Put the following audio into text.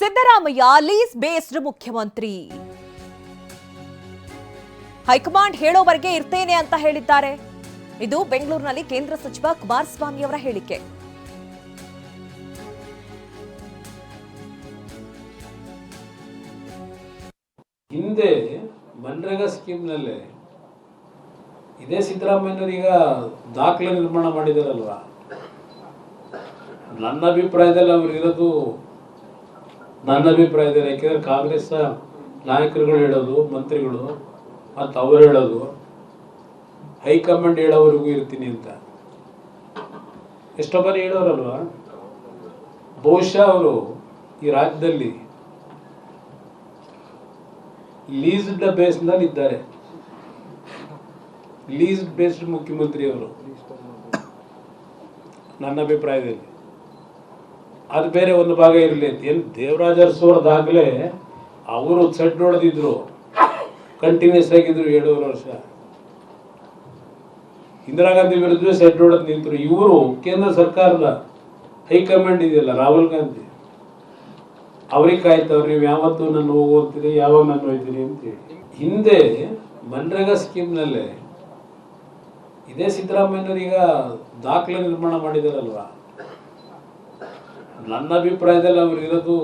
Siddaramaiah lease based ಮುಖ್ಯಮಂತ್ರಿ. High command ಹೇಳೋವರೆಗೆ ಇರ್ತೇನೆ ಅಂತ ಹೇಳಿದ್ದಾರೆ. ಇದು ಬೆಂಗಳೂರಿನಲ್ಲಿ ಕೇಂದ್ರ ಸಚಿವ ಕುಮಾರಸ್ವಾಮಿ ಅವರ ಹೇಳಿಕೆ. ಹಿಂದೆ ಮನ್ರೇಗಾ ಸ್ಕೀಮ್ನಲ್ಲೇ ಇದೇ ಸಿದ್ದರಾಮಯ್ಯನವರು ಈಗ ದಾಖಲೆ ನಿರ್ಮಾಣ ಮಾಡಿದಾರಲ್ವಾ. ನನ್ನ ಅಭಿಪ್ರಾಯದಲ್ಲಿ ಅವ್ರು ಇರೋದು ಯಾಕೆಂದ್ರೆ ಕಾಂಗ್ರೆಸ್ ನಾಯಕರುಗಳು ಹೇಳೋದು, ಮಂತ್ರಿಗಳು ಮತ್ತು ಅವರು ಹೇಳೋದು, ಹೈಕಮಾಂಡ್ ಹೇಳೋವರೆಗೂ ಇರ್ತೀನಿ ಅಂತ ಎಷ್ಟೋ ಬಾರಿ ಹೇಳೋರಲ್ವಾ. ಬಹುಶಃ ಅವರು ಈ ರಾಜ್ಯದಲ್ಲಿ ಲೀಸ್ಡ್ ಬೇಸ್ನಲ್ಲಿ ಇದ್ದಾರೆ. ಲೀಸ್ಡ್ ಬೇಸ್ಡ್ ಮುಖ್ಯಮಂತ್ರಿ ಅವರು ನನ್ನ ಅಭಿಪ್ರಾಯದಲ್ಲಿ. ಅದು ಬೇರೆ ಒಂದು ಭಾಗ ಇರಲಿ ಅಂತ. ಏನು ದೇವರಾಜ ಅರಸು ದಾಖಲೆ ಅವರು ಸೆಟ್ ಹೊಡೆದಿದ್ರು, ಕಂಟಿನ್ಯೂಸ್ ಆಗಿದ್ರು 7 ವರ್ಷ. ಇಂದಿರಾ ಗಾಂಧಿ ವಿರುದ್ಧ ಸೆಟ್ ಹೊಡೆದು ನಿಂತರು. ಇವರು ಕೇಂದ್ರ ಸರ್ಕಾರದ ಹೈಕಮಾಂಡ್ ಇದೆಯಲ್ಲ, ರಾಹುಲ್ ಗಾಂಧಿ, ಅವ್ರಿಗೆ ಕಾಯ್ತವ್ರು, ನೀವು ಯಾವತ್ತೂ ನಾನು ಹೋಗ್ತೀರಿ, ಯಾವಾಗ ನಾನು ಹೋಗ್ತೀನಿ ಅಂತೇಳಿ. ಹಿಂದೆ ಮನ್ರೇಗಾ ಸ್ಕೀಮ್ನಲ್ಲೇ ಇದೇ ಸಿದ್ದರಾಮಯ್ಯನವರು ಈಗ ದಾಖಲೆ ನಿರ್ಮಾಣ ಮಾಡಿದಾರಲ್ವಾ. ನನ್ನ ಅಭಿಪ್ರಾಯದಲ್ಲಿ ಅವ್ರು ಇರೋದು